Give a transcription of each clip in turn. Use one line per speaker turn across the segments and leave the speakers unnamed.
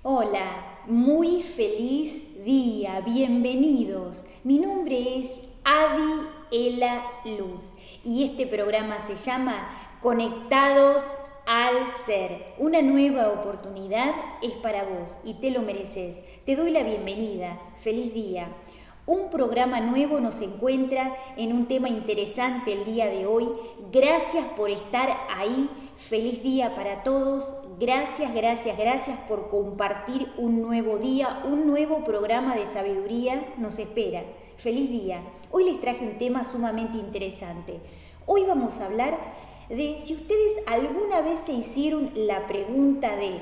Hola, muy feliz día, bienvenidos. Mi nombre es Adi Ela Luz y este programa se llama Conectados al Ser. Una nueva oportunidad es para vos y te lo mereces. Te doy la bienvenida. Feliz día. Un programa nuevo nos encuentra en un tema interesante el día de hoy. Gracias por estar ahí. Feliz día para todos. Gracias por compartir un nuevo día, un nuevo programa de sabiduría nos espera. Feliz día. Hoy les traje un tema sumamente interesante. Hoy vamos a hablar de si ustedes alguna vez se hicieron la pregunta de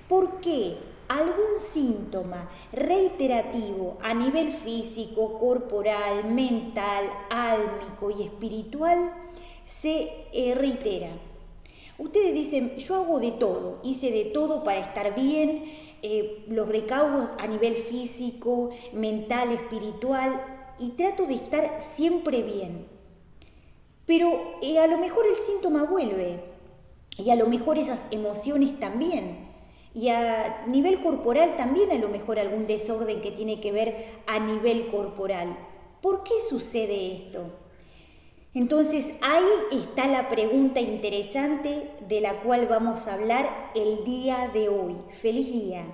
¿por qué algún síntoma reiterativo a nivel físico, corporal, mental, álmico y espiritual se reitera? Ustedes dicen, yo hago de todo, hice de todo para estar bien, los recaudos a nivel físico, mental, espiritual, y trato de estar siempre bien. Pero a lo mejor el síntoma vuelve, y a lo mejor esas emociones también. Y a nivel corporal también a lo mejor algún desorden que tiene que ver a nivel corporal. ¿Por qué sucede esto? Entonces ahí está la pregunta interesante de la cual vamos a hablar el día de hoy. ¡Feliz día!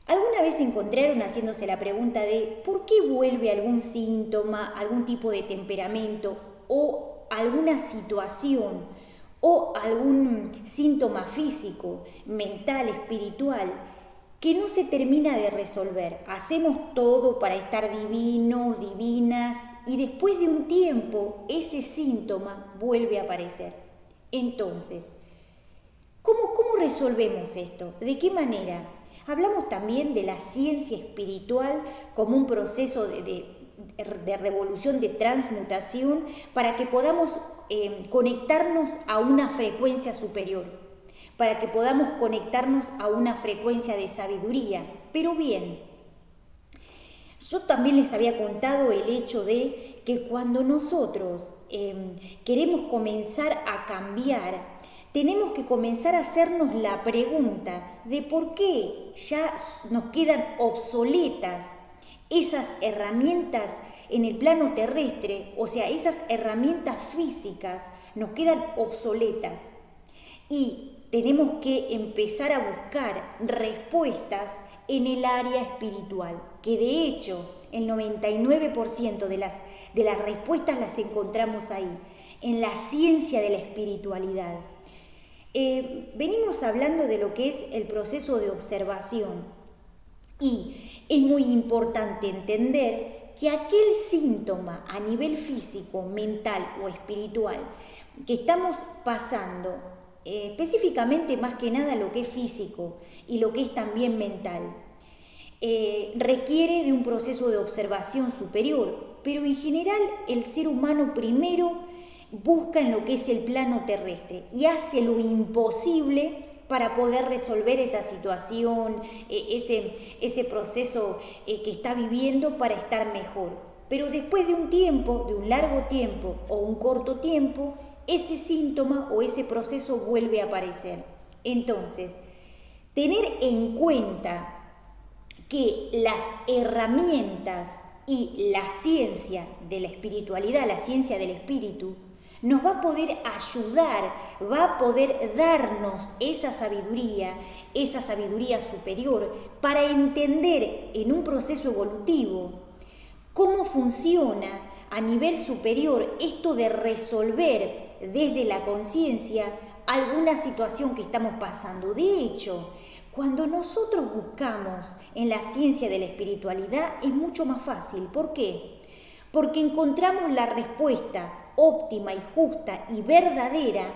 ¿Alguna vez se encontraron haciéndose la pregunta de por qué vuelve algún síntoma, algún tipo de temperamento o alguna situación o algún síntoma físico, mental, espiritual, que no se termina de resolver? Hacemos todo para estar divinos, divinas, y después de un tiempo ese síntoma vuelve a aparecer. Entonces, ¿cómo resolvemos esto? ¿De qué manera? Hablamos también de la ciencia espiritual como un proceso de revolución, de transmutación, para que podamos conectarnos a una frecuencia superior, para que podamos conectarnos a una frecuencia de sabiduría. Pero bien, yo también les había contado el hecho de que cuando nosotros queremos comenzar a cambiar, tenemos que comenzar a hacernos la pregunta de por qué ya nos quedan obsoletas esas herramientas en el plano terrestre, o sea, esas herramientas físicas nos quedan obsoletas y tenemos que empezar a buscar respuestas en el área espiritual, que de hecho el 99% de las respuestas las encontramos ahí, en la ciencia de la espiritualidad. Venimos hablando de lo que es el proceso de observación y es muy importante entender que aquel síntoma a nivel físico, mental o espiritual que estamos pasando, específicamente más que nada lo que es físico y lo que es también mental, requiere de un proceso de observación superior, pero en general el ser humano primero busca en lo que es el plano terrestre y hace lo imposible para poder resolver esa situación, ese proceso que está viviendo para estar mejor. Pero después de un tiempo, de un largo tiempo o un corto tiempo, ese síntoma o ese proceso vuelve a aparecer. Entonces, tener en cuenta que las herramientas y la ciencia de la espiritualidad, la ciencia del espíritu, nos va a poder ayudar, va a poder darnos esa sabiduría superior para entender en un proceso evolutivo cómo funciona a nivel superior esto de resolver desde la conciencia alguna situación que estamos pasando. De hecho, cuando nosotros buscamos en la ciencia de la espiritualidad es mucho más fácil. ¿Por qué? Porque encontramos la respuesta óptima y justa y verdadera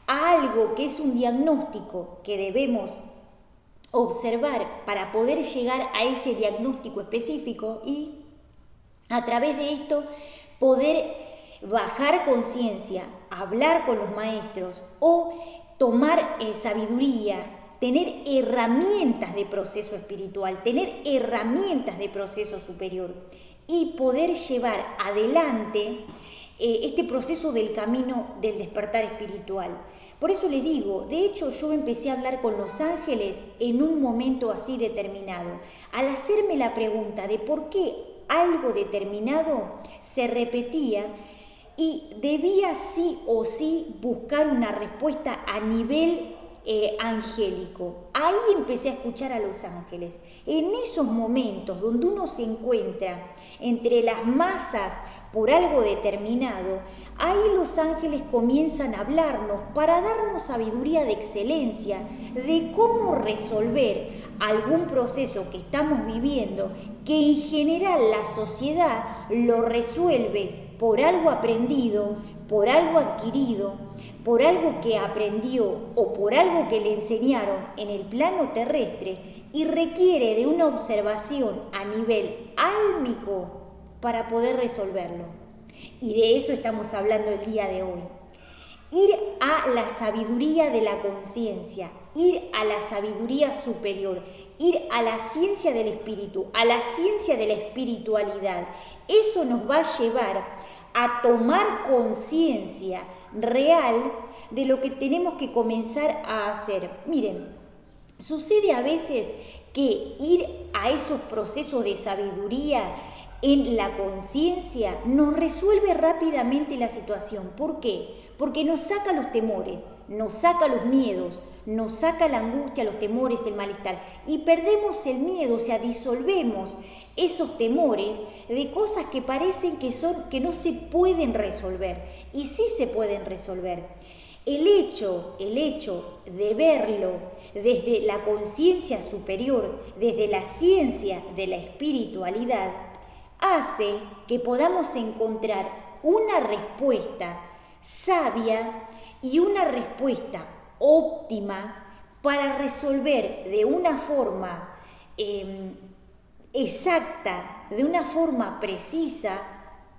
a algo que es un diagnóstico que debemos observar para poder llegar a ese diagnóstico específico y a través de esto poder bajar conciencia, hablar con los maestros o tomar sabiduría, tener herramientas de proceso espiritual, tener herramientas de proceso superior y poder llevar adelante este proceso del camino del despertar espiritual. Por eso les digo, de hecho yo empecé a hablar con los ángeles en un momento así determinado, al hacerme la pregunta de por qué algo determinado se repetía y debía sí o sí buscar una respuesta a nivel angélico. Ahí empecé a escuchar a los ángeles. En esos momentos donde uno se encuentra entre las masas por algo determinado, ahí los ángeles comienzan a hablarnos para darnos sabiduría de excelencia de cómo resolver algún proceso que estamos viviendo, que en general la sociedad lo resuelve por algo aprendido, por algo adquirido, por algo que aprendió o por algo que le enseñaron en el plano terrestre y requiere de una observación a nivel álmico para poder resolverlo. Y de eso estamos hablando el día de hoy. Ir a la sabiduría de la conciencia, ir a la sabiduría superior, ir a la ciencia del espíritu, a la ciencia de la espiritualidad. Eso nos va a llevar a tomar conciencia real de lo que tenemos que comenzar a hacer. Miren, sucede a veces que ir a esos procesos de sabiduría en la conciencia nos resuelve rápidamente la situación. ¿Por qué? Porque nos saca los temores, nos saca los miedos, nos saca la angustia, los temores, el malestar y perdemos el miedo, o sea, disolvemos esos temores de cosas que parecen que no se pueden resolver y sí se pueden resolver. El hecho de verlo desde la conciencia superior, desde la ciencia de la espiritualidad, hace que podamos encontrar una respuesta sabia y una respuesta óptima para resolver de una forma exacta, de una forma precisa,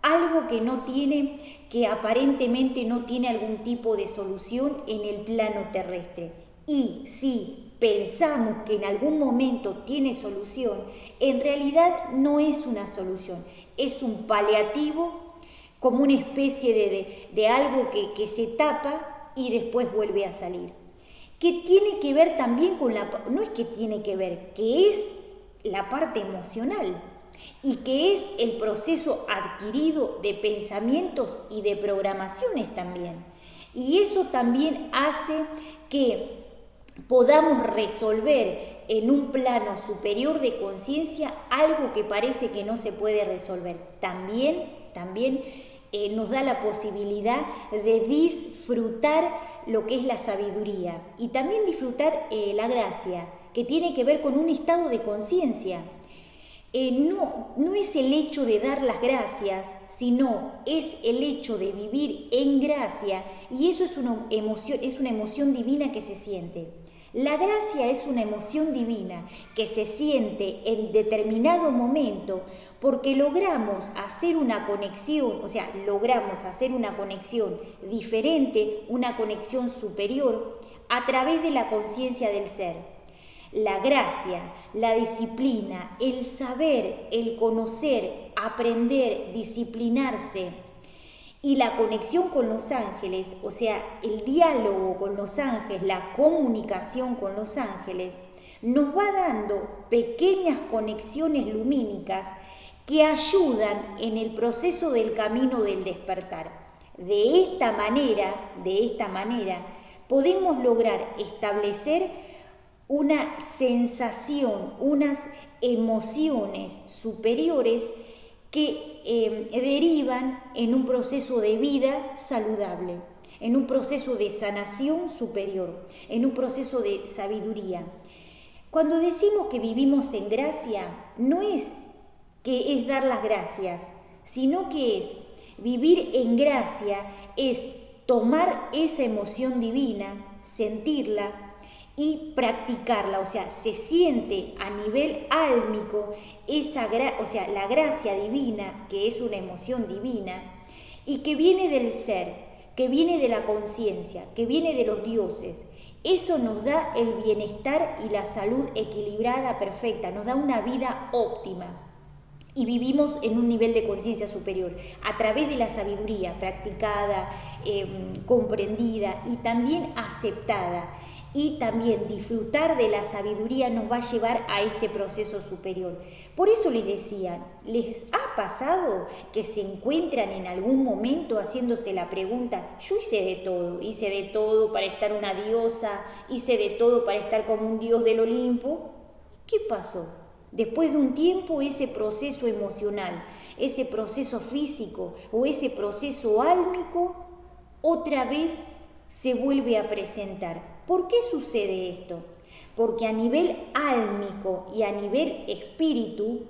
algo que aparentemente no tiene algún tipo de solución en el plano terrestre. Y si pensamos que en algún momento tiene solución, en realidad no es una solución, es un paliativo, como una especie de algo que se tapa y después vuelve a salir. Que tiene que ver también con no es que tiene que ver, que es la parte emocional y que es el proceso adquirido de pensamientos y de programaciones también. Y eso también hace que podamos resolver en un plano superior de conciencia algo que parece que no se puede resolver. También nos da la posibilidad de disfrutar lo que es la sabiduría y también disfrutar la gracia, que tiene que ver con un estado de conciencia. No es el hecho de dar las gracias, sino es el hecho de vivir en gracia, y eso es una emoción divina que se siente. La gracia es una emoción divina que se siente en determinado momento porque logramos hacer una conexión, diferente, una conexión superior a través de la conciencia del ser. La gracia, la disciplina, el saber, el conocer, aprender, disciplinarse y la conexión con los ángeles, o sea, el diálogo con los ángeles, la comunicación con los ángeles, nos va dando pequeñas conexiones lumínicas que ayudan en el proceso del camino del despertar. De esta manera, podemos lograr establecer una sensación, unas emociones superiores que derivan en un proceso de vida saludable, en un proceso de sanación superior, en un proceso de sabiduría. Cuando decimos que vivimos en gracia, no es que es dar las gracias, sino que es vivir en gracia, es tomar esa emoción divina, sentirla y practicarla, o sea, se siente a nivel álmico la gracia divina, que es una emoción divina y que viene del ser, que viene de la conciencia, que viene de los dioses. Eso nos da el bienestar y la salud equilibrada, perfecta, nos da una vida óptima. y vivimos en un nivel de conciencia superior a través de la sabiduría practicada, comprendida y también aceptada. Y también disfrutar de la sabiduría nos va a llevar a este proceso superior. Por eso les decía, ¿les ha pasado que se encuentran en algún momento haciéndose la pregunta, yo hice de todo para estar una diosa, hice de todo para estar como un dios del Olimpo? ¿Qué pasó? Después de un tiempo, ese proceso emocional, ese proceso físico o ese proceso álmico, otra vez se vuelve a presentar. ¿Por qué sucede esto? Porque a nivel álmico y a nivel espíritu,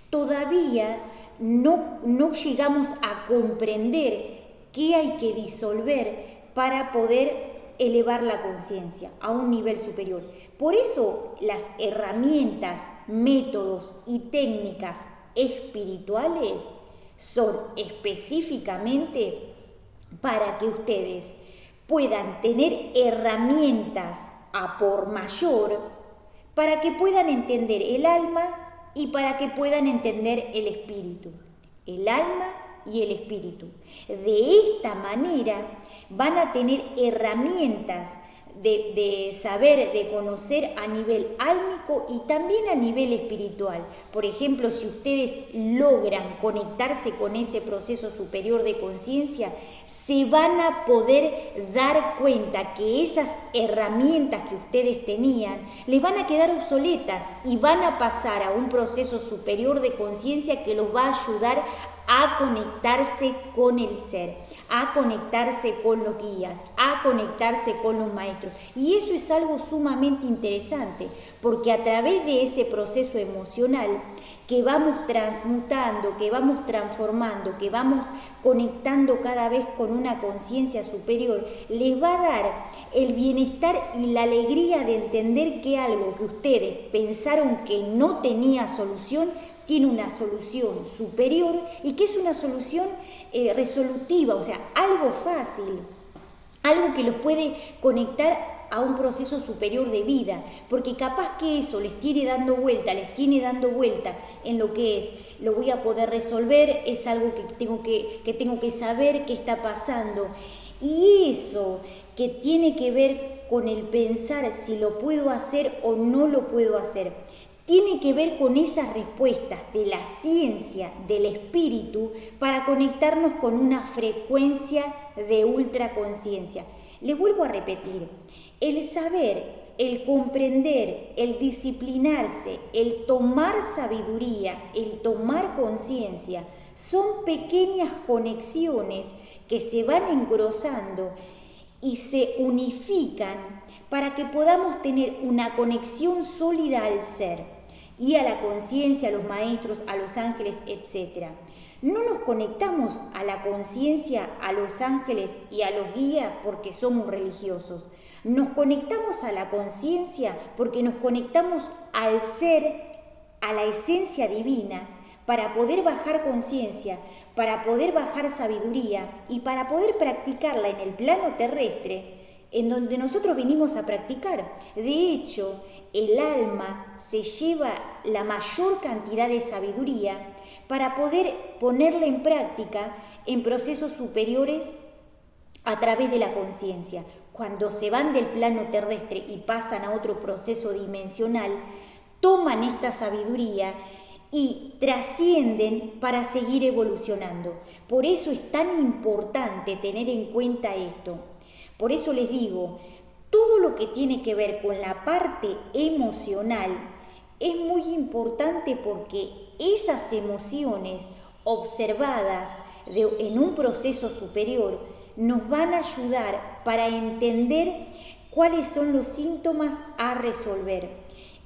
todavía no llegamos a comprender qué hay que disolver para poder elevar la conciencia a un nivel superior. Por eso las herramientas, métodos y técnicas espirituales son específicamente para que ustedes puedan tener herramientas a por mayor para que puedan entender el alma y para que puedan entender el espíritu. El alma y el espíritu. De esta manera van a tener herramientas de saber, de conocer a nivel álmico y también a nivel espiritual. Por ejemplo, si ustedes logran conectarse con ese proceso superior de conciencia, se van a poder dar cuenta que esas herramientas que ustedes tenían les van a quedar obsoletas y van a pasar a un proceso superior de conciencia que los va a ayudar a conectarse con el ser, a conectarse con los guías, a conectarse con los maestros. Y eso es algo sumamente interesante, porque a través de ese proceso emocional que vamos transmutando, que vamos transformando, que vamos conectando cada vez con una conciencia superior, les va a dar el bienestar y la alegría de entender que algo que ustedes pensaron que no tenía solución, tiene una solución superior y que es una solución resolutiva, o sea, algo fácil, algo que los puede conectar a un proceso superior de vida, porque capaz que eso les tiene dando vuelta en lo que es, lo voy a poder resolver, es algo que tengo que saber qué está pasando, y eso que tiene que ver con el pensar si lo puedo hacer o no lo puedo hacer, tiene que ver con esas respuestas de la ciencia, del espíritu, para conectarnos con una frecuencia de ultraconciencia. Les vuelvo a repetir, el saber, el comprender, el disciplinarse, el tomar sabiduría, el tomar conciencia, son pequeñas conexiones que se van engrosando y se unifican para que podamos tener una conexión sólida al ser y a la conciencia, a los maestros, a los ángeles, etc. No nos conectamos a la conciencia, a los ángeles y a los guías porque somos religiosos. Nos conectamos a la conciencia porque nos conectamos al ser, a la esencia divina, para poder bajar conciencia, para poder bajar sabiduría y para poder practicarla en el plano terrestre, en donde nosotros vinimos a practicar. De hecho, el alma se lleva la mayor cantidad de sabiduría para poder ponerla en práctica en procesos superiores a través de la conciencia. Cuando se van del plano terrestre y pasan a otro proceso dimensional, toman esta sabiduría y trascienden para seguir evolucionando. Por eso es tan importante tener en cuenta esto. Por eso les digo, todo lo que tiene que ver con la parte emocional es muy importante porque esas emociones observadas en un proceso superior nos van a ayudar para entender cuáles son los síntomas a resolver.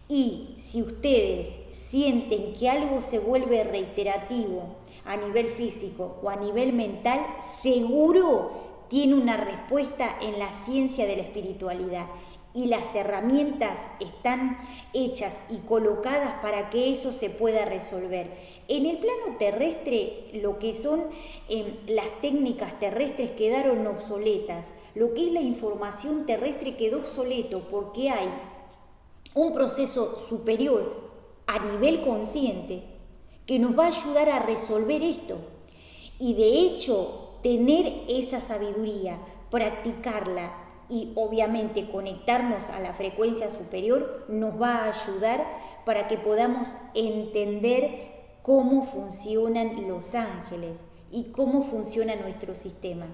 Y si ustedes sienten que algo se vuelve reiterativo a nivel físico o a nivel mental, seguro tiene una respuesta en la ciencia de la espiritualidad y las herramientas están hechas y colocadas para que eso se pueda resolver. En el plano terrestre, lo que son las técnicas terrestres quedaron obsoletas, lo que es la información terrestre quedó obsoleto porque hay un proceso superior a nivel consciente que nos va a ayudar a resolver esto. Y de hecho, tener esa sabiduría, practicarla y obviamente conectarnos a la frecuencia superior nos va a ayudar para que podamos entender cómo funcionan los ángeles y cómo funciona nuestro sistema.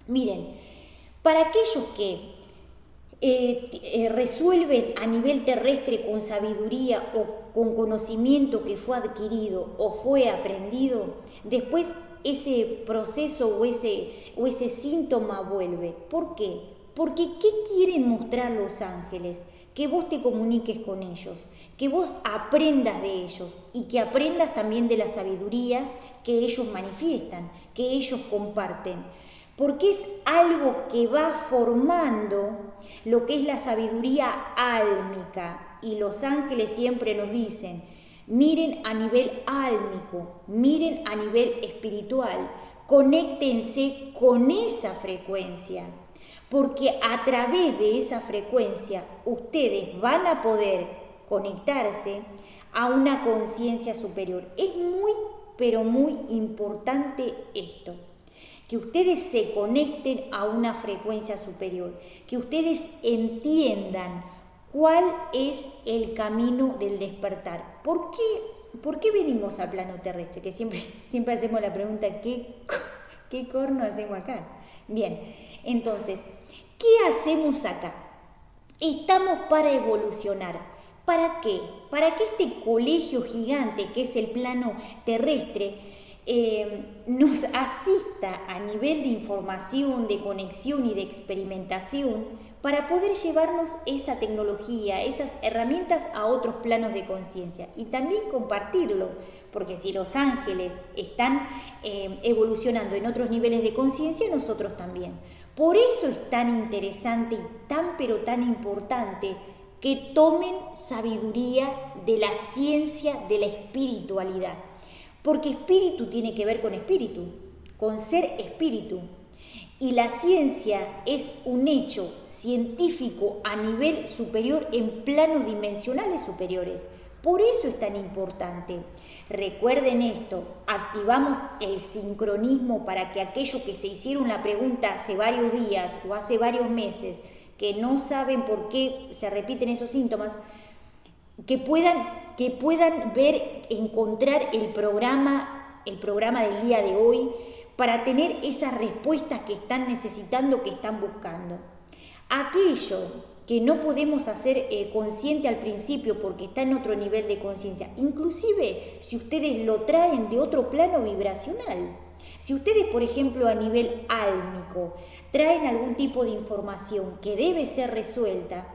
Miren, para aquellos que resuelven a nivel terrestre con sabiduría o con conocimiento que fue adquirido o fue aprendido, después ese proceso o ese síntoma vuelve. ¿Por qué? Porque ¿qué quieren mostrar los ángeles? Que vos te comuniques con ellos, que vos aprendas de ellos y que aprendas también de la sabiduría que ellos manifiestan, que ellos comparten. Porque es algo que va formando lo que es la sabiduría álmica. Y los ángeles siempre nos dicen, miren a nivel álmico, miren a nivel espiritual, conéctense con esa frecuencia. Porque a través de esa frecuencia ustedes van a poder conectarse a una conciencia superior. Es muy, pero muy importante esto. Que ustedes se conecten a una frecuencia superior, que ustedes entiendan cuál es el camino del despertar. ¿Por qué venimos al plano terrestre? Que siempre hacemos la pregunta, ¿qué corno hacemos acá? Bien, entonces, ¿qué hacemos acá? Estamos para evolucionar. ¿Para qué? Para que este colegio gigante que es el plano terrestre nos asista a nivel de información, de conexión y de experimentación para poder llevarnos esa tecnología, esas herramientas a otros planos de conciencia y también compartirlo, porque si los ángeles están evolucionando en otros niveles de conciencia, nosotros también. Por eso es tan interesante y pero tan importante que tomen sabiduría de la ciencia de la espiritualidad. Porque espíritu tiene que ver con espíritu, con ser espíritu. Y la ciencia es un hecho científico a nivel superior en planos dimensionales superiores. Por eso es tan importante. Recuerden esto, activamos el sincronismo para que aquellos que se hicieron la pregunta hace varios días o hace varios meses, que no saben por qué se repiten esos síntomas, que puedan ver, encontrar el programa del día de hoy para tener esas respuestas que están necesitando, que están buscando. Aquello que no podemos hacer consciente al principio porque está en otro nivel de conciencia, inclusive si ustedes lo traen de otro plano vibracional. Si ustedes, por ejemplo, a nivel álmico traen algún tipo de información que debe ser resuelta,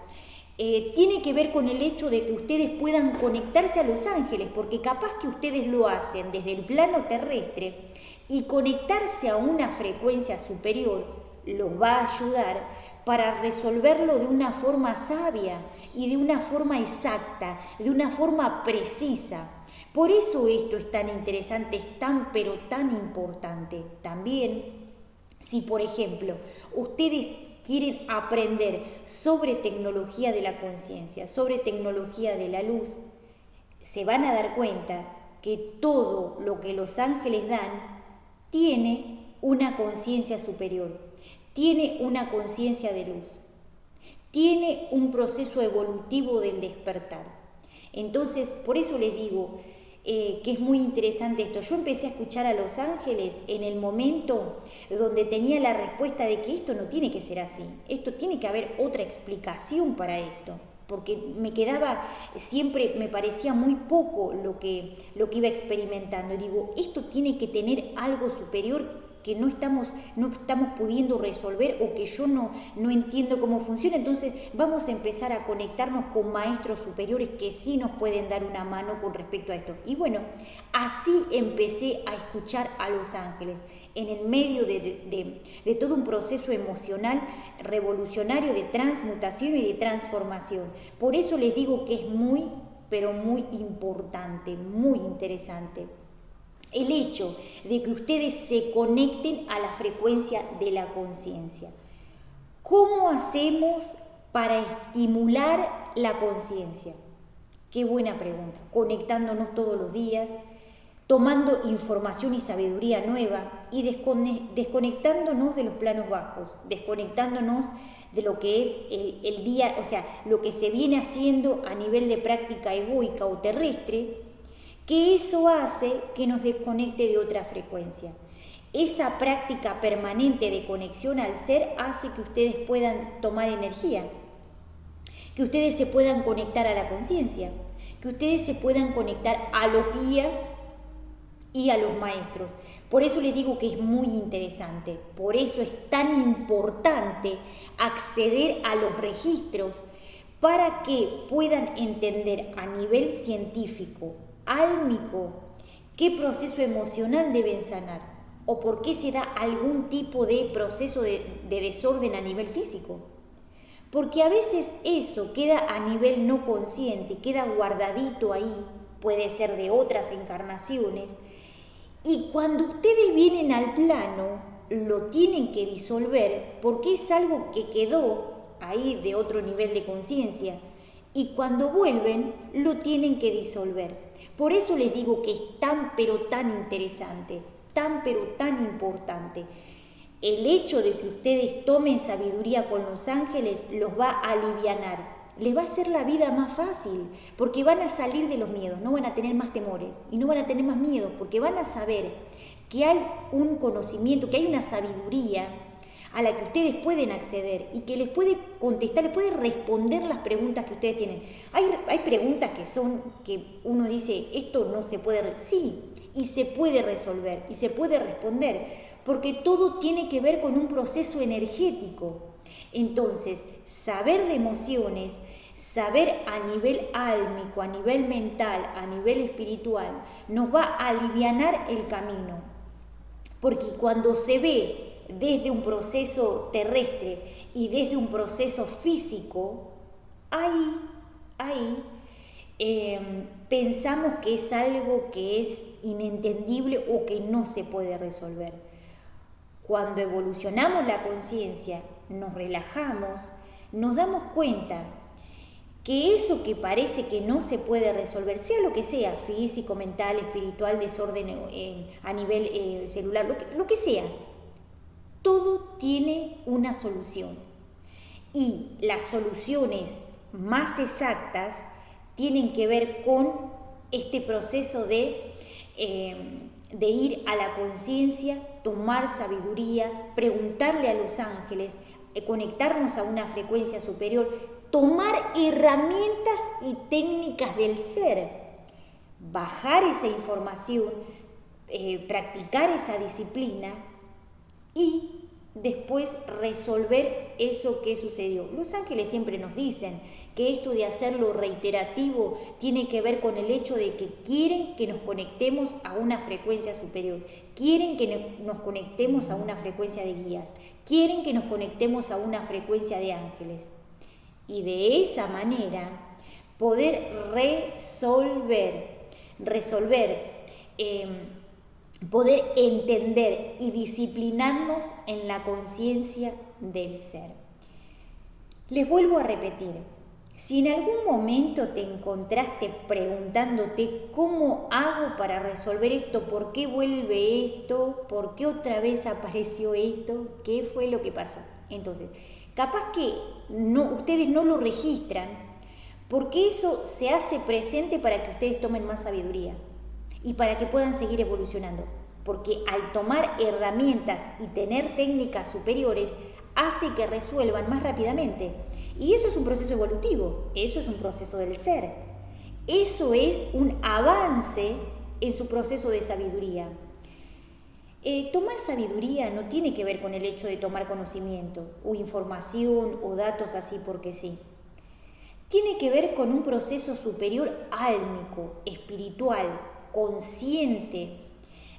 tiene que ver con el hecho de que ustedes puedan conectarse a los ángeles, porque capaz que ustedes lo hacen desde el plano terrestre y conectarse a una frecuencia superior los va a ayudar para resolverlo de una forma sabia y de una forma exacta, de una forma precisa. Por eso esto es tan interesante, es tan pero tan importante. También, si por ejemplo ustedes quieren aprender sobre tecnología de la conciencia, sobre tecnología de la luz, se van a dar cuenta que todo lo que los ángeles dan tiene una conciencia superior, tiene una conciencia de luz, tiene un proceso evolutivo del despertar. Entonces, por eso les digo que es muy interesante esto. Yo empecé a escuchar a los ángeles en el momento donde tenía la respuesta de que esto no tiene que ser así, esto tiene que haber otra explicación para esto, porque siempre me parecía muy poco lo que iba experimentando. Digo, esto tiene que tener algo superior que no estamos pudiendo resolver o que yo no entiendo cómo funciona. Entonces vamos a empezar a conectarnos con maestros superiores que sí nos pueden dar una mano con respecto a esto. Y bueno, así empecé a escuchar a los ángeles en el medio de todo un proceso emocional revolucionario de transmutación y de transformación. Por eso les digo que es muy, pero muy importante, muy interesante el hecho de que ustedes se conecten a la frecuencia de la conciencia. ¿Cómo hacemos para estimular la conciencia? Qué buena pregunta. Conectándonos todos los días, tomando información y sabiduría nueva y desconectándonos de los planos bajos, desconectándonos de lo que es el día, o sea, lo que se viene haciendo a nivel de práctica egoica o terrestre, que eso hace que nos desconecte de otra frecuencia. Esa práctica permanente de conexión al ser hace que ustedes puedan tomar energía, que ustedes se puedan conectar a la conciencia, que ustedes se puedan conectar a los guías y a los maestros. Por eso les digo que es muy interesante, por eso es tan importante acceder a los registros para que puedan entender a nivel científico, álmico, qué proceso emocional deben sanar o por qué se da algún tipo de proceso de desorden a nivel físico. Porque a veces eso queda a nivel no consciente, queda guardadito ahí, puede ser de otras encarnaciones, y cuando ustedes vienen al plano, lo tienen que disolver porque es algo que quedó ahí de otro nivel de conciencia, y cuando vuelven, lo tienen que disolver. Por eso les digo que es tan pero tan interesante, tan pero tan importante. El hecho de que ustedes tomen sabiduría con los ángeles los va a alivianar. Les va a hacer la vida más fácil, porque van a salir de los miedos, no van a tener más temores y no van a tener más miedos, porque van a saber que hay un conocimiento, que hay una sabiduría a la que ustedes pueden acceder y que les puede contestar, les puede responder las preguntas que ustedes tienen. Hay preguntas que uno dice, esto no se puede, sí, y se puede resolver y se puede responder, porque todo tiene que ver con un proceso energético. Entonces, saber de emociones, saber a nivel álmico, a nivel mental, a nivel espiritual, nos va a alivianar el camino. Porque cuando se ve desde un proceso terrestre y desde un proceso físico, ahí pensamos que es algo que es inentendible o que no se puede resolver. Cuando evolucionamos la conciencia, nos relajamos, nos damos cuenta que eso que parece que no se puede resolver, sea lo que sea, físico, mental, espiritual, desorden a nivel celular, lo que sea, todo tiene una solución. Y las soluciones más exactas tienen que ver con este proceso de ir a la conciencia, tomar sabiduría, preguntarle a los ángeles, conectarnos a una frecuencia superior, tomar herramientas y técnicas del ser, bajar esa información, practicar esa disciplina y después resolver eso que sucedió. Los ángeles siempre nos dicen que esto de hacerlo reiterativo tiene que ver con el hecho de que quieren que nos conectemos a una frecuencia superior, quieren que nos conectemos a una frecuencia de guías, quieren que nos conectemos a una frecuencia de ángeles. Y de esa manera poder poder entender y disciplinarnos en la conciencia del ser. Les vuelvo a repetir, si en algún momento te encontraste preguntándote cómo hago para resolver esto, por qué vuelve esto, por qué otra vez apareció esto, qué fue lo que pasó. Entonces, capaz que ustedes no lo registran, porque eso se hace presente para que ustedes tomen más sabiduría y para que puedan seguir evolucionando. Porque al tomar herramientas y tener técnicas superiores, hace que resuelvan más rápidamente. Y eso es un proceso evolutivo, eso es un proceso del ser. Eso es un avance en su proceso de sabiduría. Tomar sabiduría no tiene que ver con el hecho de tomar conocimiento o información o datos así porque sí. Tiene que ver con un proceso superior álmico, espiritual, consciente,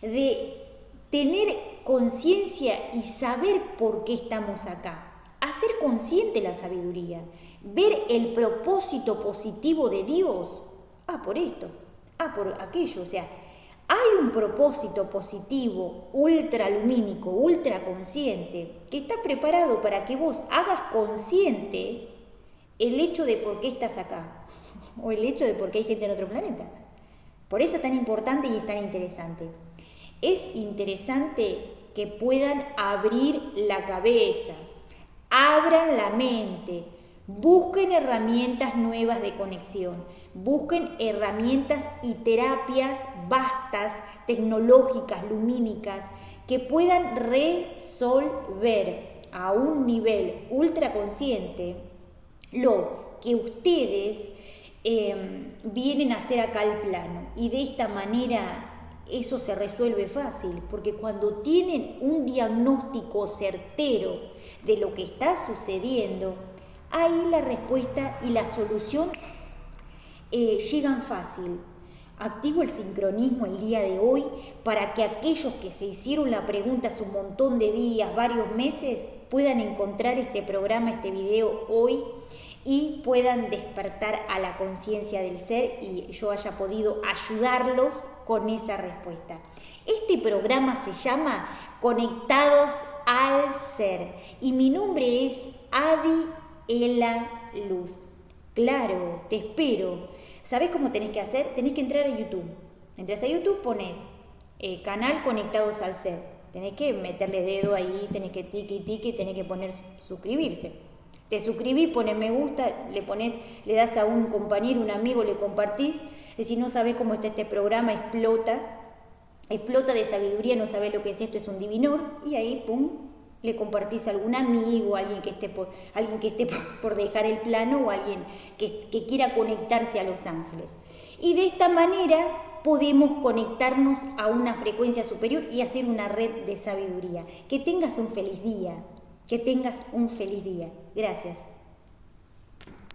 de tener conciencia y saber por qué estamos acá. Hacer consciente la sabiduría, ver el propósito positivo de Dios. Por esto, por aquello, o sea, hay un propósito positivo, ultralumínico, ultraconsciente, que está preparado para que vos hagas consciente el hecho de por qué estás acá, o el hecho de por qué hay gente en otro planeta. Por eso es tan importante y es tan interesante. Es interesante que puedan abrir la cabeza, abran la mente, busquen herramientas nuevas de conexión, busquen herramientas y terapias vastas, tecnológicas, lumínicas, que puedan resolver a un nivel ultraconsciente lo que ustedes vienen a hacer acá al plano. Y de esta manera eso se resuelve fácil, porque cuando tienen un diagnóstico certero de lo que está sucediendo, ahí la respuesta y la solución llegan fácil. Activo el sincronismo el día de hoy para que aquellos que se hicieron la pregunta hace un montón de días, varios meses, puedan encontrar este programa, este video hoy y puedan despertar a la conciencia del ser y yo haya podido ayudarlos con esa respuesta. Este programa se llama Conectados al Ser y mi nombre es Adi Ela Luz. Claro, te espero. ¿Sabés cómo tenés que hacer? Tenés que entrar a YouTube. Entras a YouTube, pones canal Conectados al Ser. Tenés que meterle dedo ahí, tenés que tiqui, tenés que poner suscribirse. Te suscribís, pones me gusta, le das a un compañero, un amigo, le compartís. Y si no sabés cómo está este programa, explota de sabiduría, no sabés lo que es esto, es un divinor. Y ahí, pum, le compartís a algún amigo, alguien que esté por dejar el plano o alguien que quiera conectarse a los ángeles. Y de esta manera podemos conectarnos a una frecuencia superior y hacer una red de sabiduría. Que tengas un feliz día. Que tengas un feliz día. Gracias.